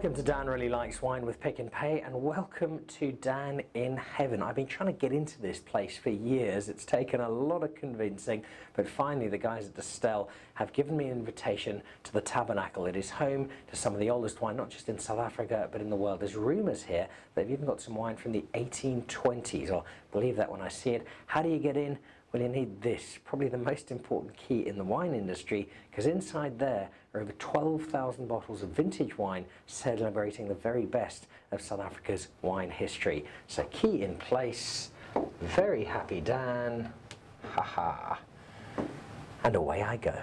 Welcome to Dan Really Likes Wine with Pick and Pay, and welcome to Dan in Heaven. I've been trying to get into this place for years. It's taken a lot of convincing, but finally the guys at Distell have given me an invitation to the Tabernacle. It is home to some of the oldest wine, not just in South Africa, but in the world. There's rumours here they've even got some wine from the 1820s. I'll believe that when I see it. How do you get in? Well, you need this, probably the most important key in the wine industry, because inside there are over 12,000 bottles of vintage wine celebrating the very best of South Africa's wine history. So key in place, very happy Dan, haha, and away I go.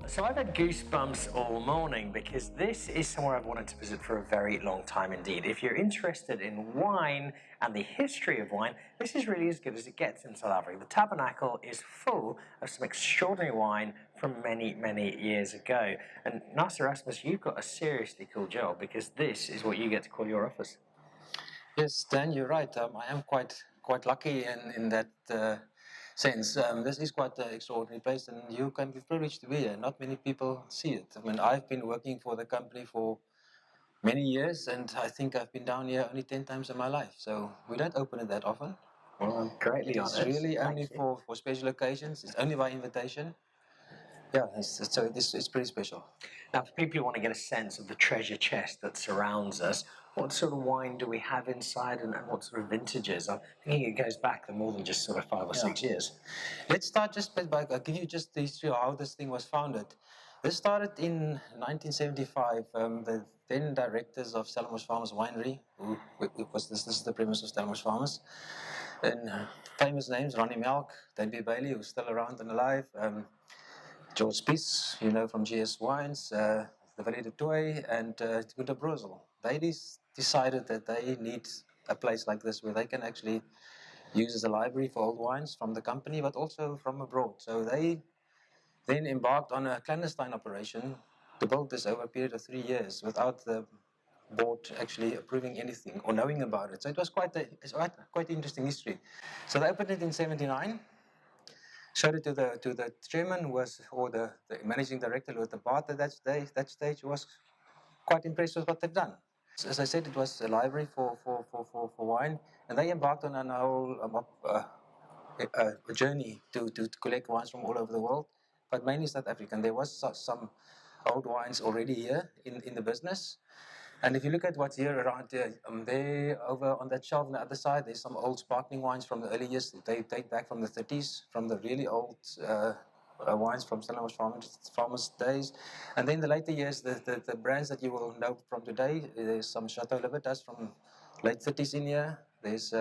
So I've had goosebumps all morning because this is somewhere I've wanted to visit for a very long time indeed. If you're interested in wine and the history of wine, this is really as good as it gets in South Africa. The Tabernacle is full of some extraordinary wine from many, many years ago. And Nasser Rasmus, you've got a seriously cool job because this is what you get to call your office. Yes, Dan, you're right. I am quite lucky in that sense. This is quite an extraordinary place, and you can be privileged to be here. Not many people see it. I mean, I've been working for the company for many years, and I think I've been down here only 10 times in my life. So we don't open it that often. Well, I'm greatly honoured. It's really only for special occasions. It's only by invitation. Yeah, it's pretty special. Now, for people who want to get a sense of the treasure chest that surrounds us, what sort of wine do we have inside, and what sort of vintages? I'm thinking it goes back to more than just sort of 5 or 6 years. Let's start just by I'll give you just the history of how this thing was founded. This started in 1975. The then directors of Stellenbosch Farmers Winery, this is the premise of Stellenbosch Farmers, and famous names, Ronnie Melk, David Bailey, who's still around and alive, George Spies, from GS Wines, the Valet de Toy, and Gunter Brosel. They decided that they need a place like this where they can actually use as a library for old wines from the company, but also from abroad. So they then embarked on a clandestine operation to build this over a period of 3 years without the board actually approving anything or knowing about it. So it was quite interesting history. So they opened it in '79. Showed it to the chairman, or the managing director, who was the bar at that stage, was quite impressed with what they've done. As I said, it was a library for wine, and they embarked on a whole a journey to collect wines from all over the world, but mainly South African. There was some old wines already here in the business. And if you look at what's here around there, there over on that shelf on the other side, there's some old sparkling wines from the early years. They date back from the 30s, from the really old wines from Stellenbosch Farmers days. And then the later years, the brands that you will know from today, there's some Chateau Libertas from late 30s in here. There's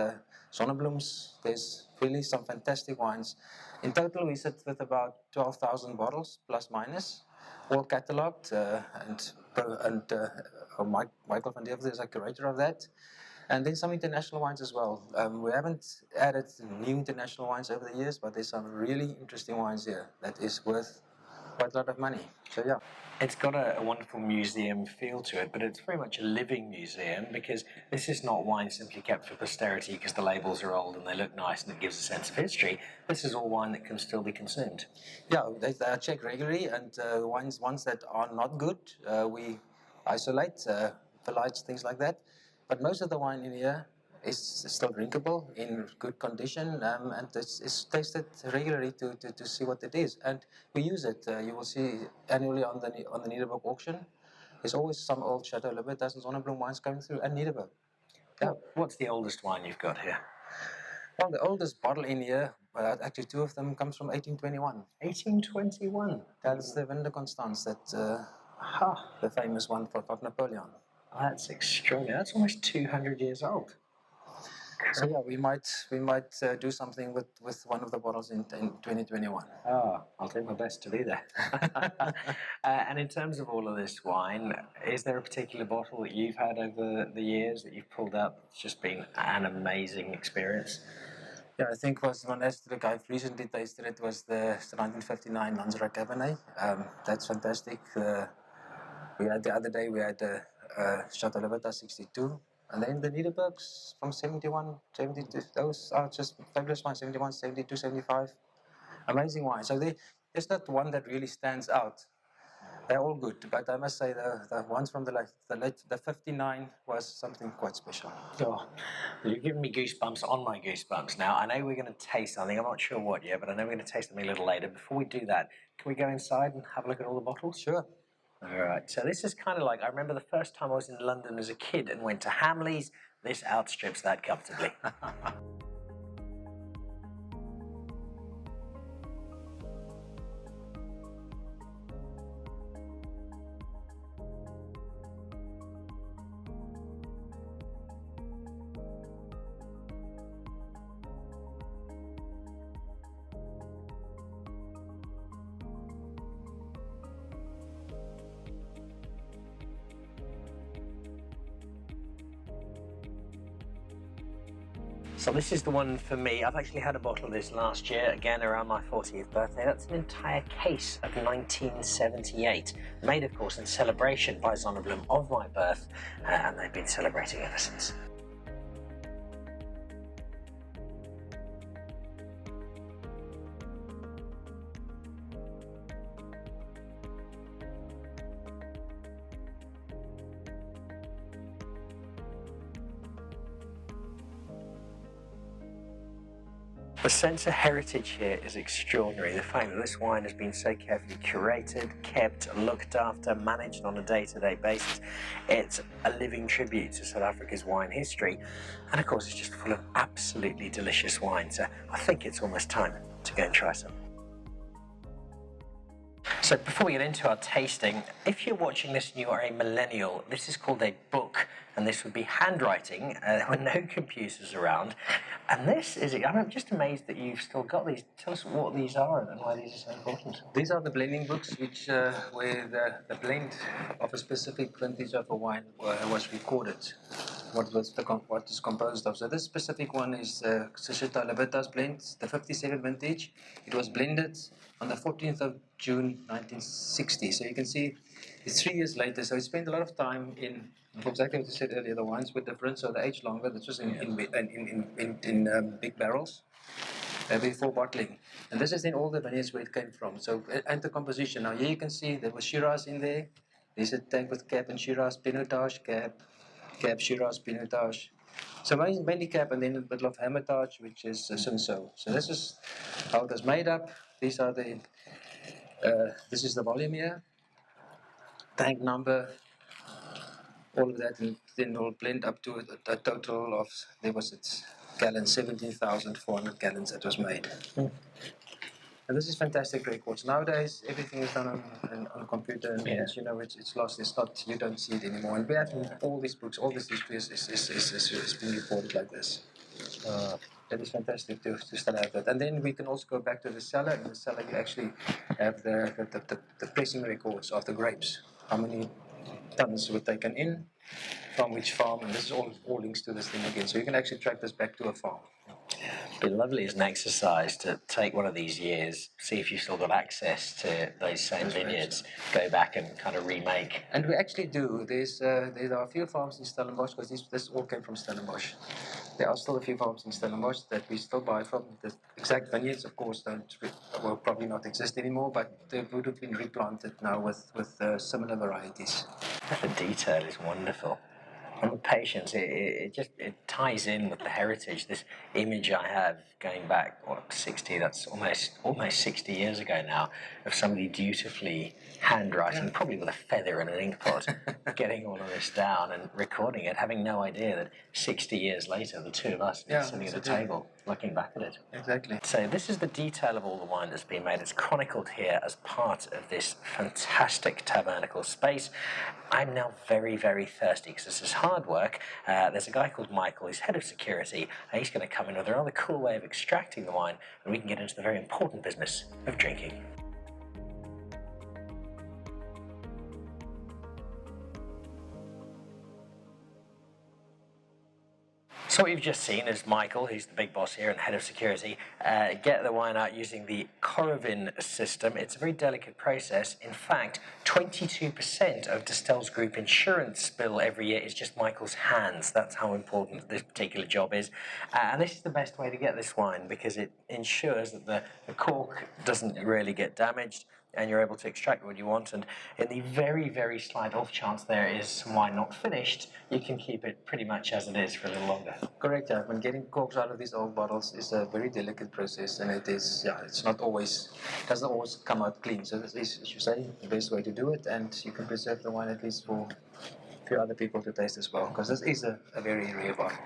Zonneblooms. There's really some fantastic wines. In total, we sit with about 12,000 bottles, plus minus, all catalogued, Michael van Deventer is a curator of that, and then some international wines as well. We haven't added new international wines over the years, but there's some really interesting wines here that is worth quite a lot of money. So yeah. It's got a wonderful museum feel to it, but it's very much a living museum because this is not wine simply kept for posterity because the labels are old and they look nice and it gives a sense of history. This is all wine that can still be consumed. Yeah, they check regularly, and ones that are not good, we isolate, phthalates, things like that. But most of the wine in here is still drinkable, in good condition, and it's tasted regularly to see what it is. And we use it. You will see annually on the Nederburg auction, there's always some old Chateau Libertas and Zonnebloem wines coming through, and Nederburg. Yeah. What's the oldest wine you've got here? Well, the oldest bottle in here, actually two of them, comes from 1821. 1821? That's the Vin de Constance, the famous one of Napoleon. Oh, that's extraordinary. That's almost 200 years old. So yeah, we might do something with one of the bottles in 2021. Oh, I'll do my best to be there. And in terms of all of this wine, is there a particular bottle that you've had over the years that you've pulled out that's just been an amazing experience? Yeah, I think was one that I've recently tasted. It was the 1959 Lanzarote Cabernet. That's fantastic. We had the other day, we had Chateau Libertas 62. And then the Nederburgs from 71, 72, those are just fabulous ones, 71, 72, 75. Amazing wine. So there's not one that really stands out. They're all good, but I must say the ones from the 59 was something quite special. Oh, you're giving me goosebumps on my goosebumps now. I know we're going to taste something. I'm not sure what yet, but I know we're going to taste something a little later. Before we do that, can we go inside and have a look at all the bottles? Sure. All right. So this is kind of like, I remember the first time I was in London as a kid and went to Hamley's. This outstrips that comfortably. So this is the one for me. I've actually had a bottle of this last year, again around my 40th birthday. That's an entire case of 1978, made of course in celebration by Zonneblum of my birth, and they've been celebrating ever since. The sense of heritage here is extraordinary. The fact that this wine has been so carefully curated, kept, looked after, managed on a day-to-day basis. It's a living tribute to South Africa's wine history. And of course, it's just full of absolutely delicious wine. So I think it's almost time to go and try some. So before we get into our tasting, if you're watching this and you are a millennial, this is called a book, and this would be handwriting. There were no computers around. And this is, I'm just amazed that you've still got these. Tell us what these are and why these are so important. These are the blending books, which where the blend of a specific vintage of a wine was recorded. What is composed of. So this specific one is Libertas blend, the 57 vintage. It was blended on the 14th of June 1960. So you can see it's 3 years later. So it spent a lot of time in, exactly what you said earlier, the wines were different, so they aged longer. This was in big barrels before bottling. And this is then all the vineyards where it came from. So, and the composition. Now here you can see there was Shiraz in there. There's a tank with Cab and Shiraz, Pinotage, Cab, Shiraz, Pinotage. So mainly Cab and then a bit of Hermitage, which is Cinsault. So this is how it was made up. These are the, this is the volume here, tank number, all of that, and then we'll blend up to a total of, there was its gallons, 17,400 gallons that was made. And this is fantastic records. Nowadays, everything is done on a computer, and you know, it's lost. It's not, you don't see it anymore. And we have all these books, all this history is being recorded like this. It is fantastic to still have that. And then we can also go back to the cellar. In the cellar, you actually have the pressing records of the grapes. How many tons were taken in, from which farm, and this is all links to this thing again. So you can actually track this back to a farm. It'd be lovely as an exercise to take one of these years, see if you've still got access to those same vineyards, go back and kind of remake. And we actually do. There are a few farms in Stellenbosch, because this all came from Stellenbosch. There are still a few farms in Stellenbosch that we still buy from. The exact vineyards, of course, will probably not exist anymore, but they would have been replanted now with similar varieties. The detail is wonderful. And the patience, it ties in with the heritage. This image I have going back, 60, that's almost 60 years ago now, of somebody dutifully handwriting, probably with a feather and an ink pot, getting all of this down and recording it, having no idea that 60 years later, the two of us are sitting at a table looking back at it. Exactly. So this is the detail of all the wine that's been made. It's chronicled here as part of this fantastic Tabernacle space. I'm now very, very thirsty because this is hard work. There's a guy called Michael, who's head of security, and he's going to come in with a rather cool way of extracting the wine, and we can get into the very important business of drinking. So So what you've just seen is Michael, who's the big boss here and head of security, get the wine out using the Coravin system. It's a very delicate process. In fact, 22% of Distell's group insurance bill every year is just Michael's hands. That's how important this particular job is. And this is the best way to get this wine because it ensures that the cork doesn't really get damaged and you're able to extract what you want. And in the very, very slight off chance there is some wine not finished, you can keep it pretty much as it is for a little longer. Correct, yeah. When getting corks out of these old bottles is a very delicate process, and it is, yeah, it's not always, doesn't always come out clean. So this is, as you say, the best way to do it, and you can preserve the wine at least for a few other people to taste as well, because this is a very rare bottle.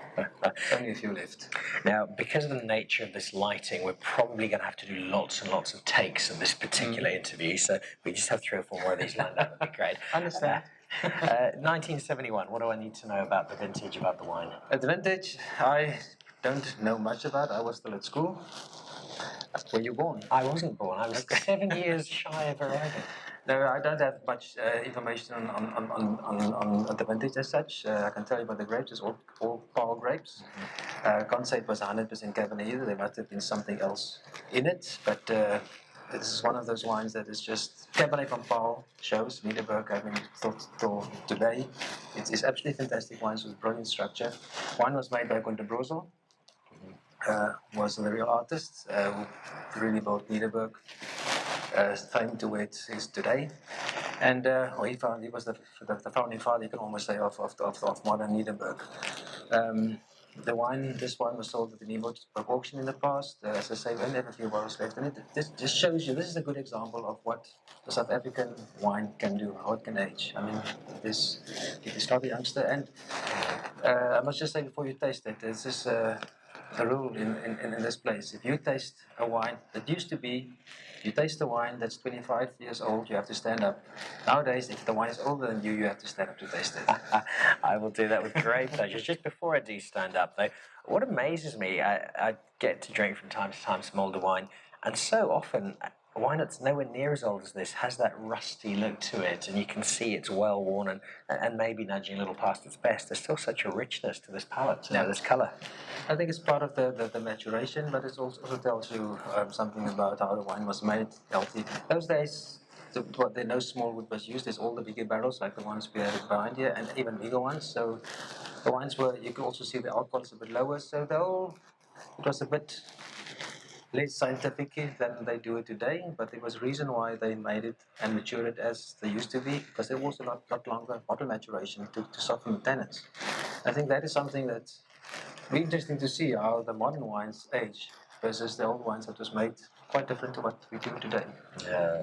Only a few left. Now, because of the nature of this lighting, we're probably going to have to do lots and lots of takes of this particular interview, so we just have 3 or 4 more of these lined up. That'd be great. Understand. 1971, what do I need to know about the vintage, about the wine? At the vintage, I don't know much about. I was still at school. Were you born? I wasn't born. I was 7 years shy of arriving. No, I don't have much information on the vintage as such. I can tell you about the grapes. It's all Paul grapes. Can't say it was 100% Cabernet either. There must have been something else in it. But this is one of those wines that is just Cabernet from Paul shows. Niederberg, I mean, till today. It's absolutely fantastic wines with brilliant structure. Wine was made by Gunter Brosel. Was the real artist who really built Niederberg. Fame to where it is today, and he was the founding father, you can almost say, of modern Niederberg. This wine was sold at the Niederberg auction in the past. As I say, we only have a few bottles left, and this just shows you, this is a good example of what the South African wine can do, how it can age. I mean, if you start a youngster, and I must just say before you taste it, there's this a rule in this place. If you taste a wine that used to be, you taste the wine that's 25 years old, you have to stand up. Nowadays, if the wine is older than you have to stand up to taste it. I will do that with great pleasure. Just before I do stand up, though, what amazes me, I get to drink from time to time some older wine, and so often wine that's nowhere near as old as this has that rusty look to it, and you can see it's well worn and maybe nudging a little past its best. There's still such a richness to this palate, to this colour. I think it's part of the maturation, but it also tells you something about how the wine was made, healthy. Those days, no small wood was used. There's all the bigger barrels, like the ones we have behind here, and even bigger ones. So the wines were, you could also see the alcohol is a bit lower, so it was a bit less scientific than they do it today, but there was a reason why they made it and matured it as they used to be, because there was a lot longer bottle maturation to soften the tannins. I think that is something that's really interesting to see, how the modern wines age versus the old wines that was made quite different to what we do today. Yeah.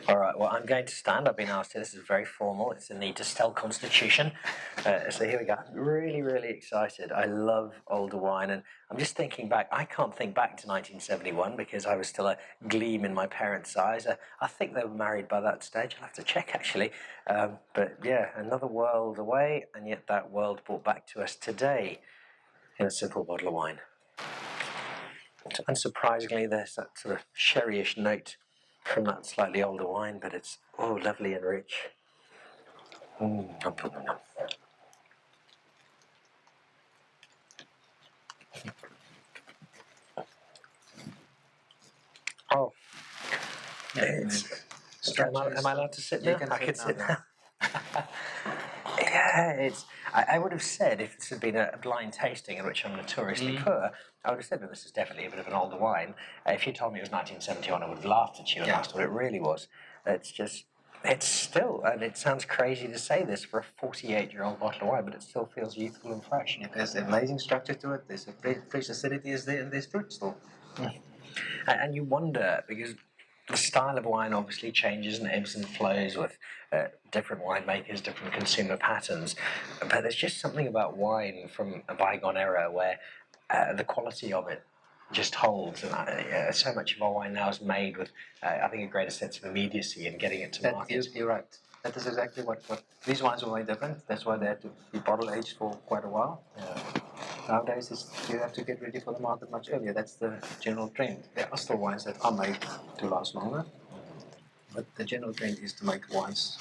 All right, well, I'm going to stand. I've been asked to. This is very formal. It's in the Distell Constitution. So here we go. Really, really excited. I love older wine, and I'm just thinking back. I can't think back to 1971 because I was still a gleam in my parents' eyes. I think they were married by that stage. I'll have to check, actually. But yeah, another world away, and yet that world brought back to us today in a simple bottle of wine. Unsurprisingly, there's that sort of sherryish note from that slightly older wine, but it's lovely and rich. Oh, am I allowed to sit now? I could sit now. Yeah, I would have said, if this had been a blind tasting, in which I'm notoriously poor, I would have said that this is definitely a bit of an older wine. If you told me it was 1971, I would have laughed at you and asked what it really was. It's still, and it sounds crazy to say this for a 48-year-old bottle of wine, but it still feels youthful and fresh. There's an amazing structure to it. There's a fresh acidity is there, and there's fruit still. And you wonder, because the style of wine obviously changes and ebbs and flows with different winemakers, different consumer patterns. But there's just something about wine from a bygone era where the quality of it just holds. And so much of our wine now is made with, I think, a greater sense of immediacy and getting it to market. You're right. That is exactly what these wines were very different. That's why they had to be bottle aged for quite a while. Nowadays, you have to get ready for the market much earlier. That's the general trend. There are still wines that are made to last longer, but the general trend is to make wines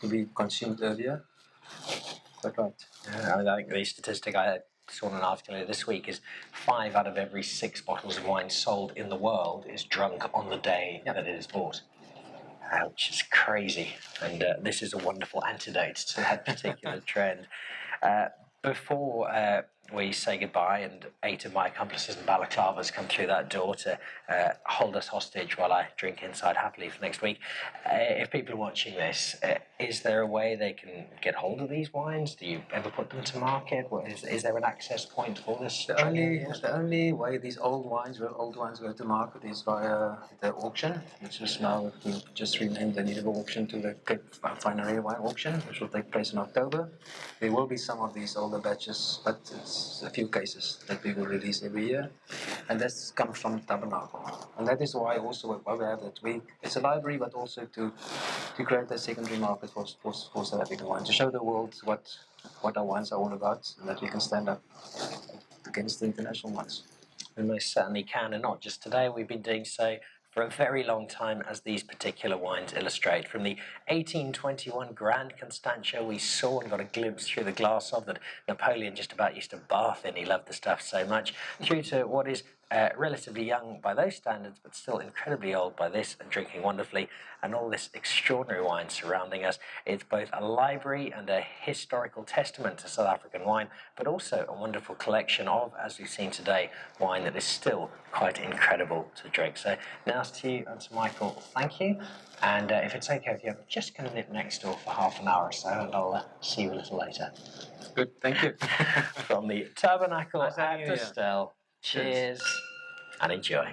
to be consumed earlier. That's right. I think the statistic I saw an article this week, is 5 out of every 6 bottles of wine sold in the world is drunk on the day that it is bought. Which is crazy, and this is a wonderful antidote to that particular trend. Before we say goodbye and 8 of my accomplices in balaclavas come through that door to hold us hostage while I drink inside happily for next week, if people are watching this, is there a way they can get hold of these wines? Do you ever put them to market? Is there an access point for this? The only way these old wines go to market is via the auction, which is now we just renamed the Geneva auction to the Cape Finery Wine Auction, which will take place in October. There will be some of these older batches, but it's a few cases that we will release every year, and this comes from Tabernacle, and that is why also why we have that week. It's a library, but also to create a secondary market for South African wine, to show the world what our wines are all about, and that we can stand up against the international ones. We most certainly can, and not just today. We've been doing so for a very long time, as these particular wines illustrate. From the 1821 Grand Constantia we saw and got a glimpse through the glass of, that Napoleon just about used to bath in, he loved the stuff so much, through to what is relatively young by those standards, but still incredibly old by this, and drinking wonderfully, and all this extraordinary wine surrounding us. It's both a library and a historical testament to South African wine, but also a wonderful collection of, as we've seen today, wine that is still quite incredible to drink. So now to you and to Michael, thank you. And if it's okay with you, I'm just going to nip next door for half an hour or so, and I'll see you a little later. Good, thank you. From the Tabernacle Nice having at you the here. Stell, cheers and enjoy.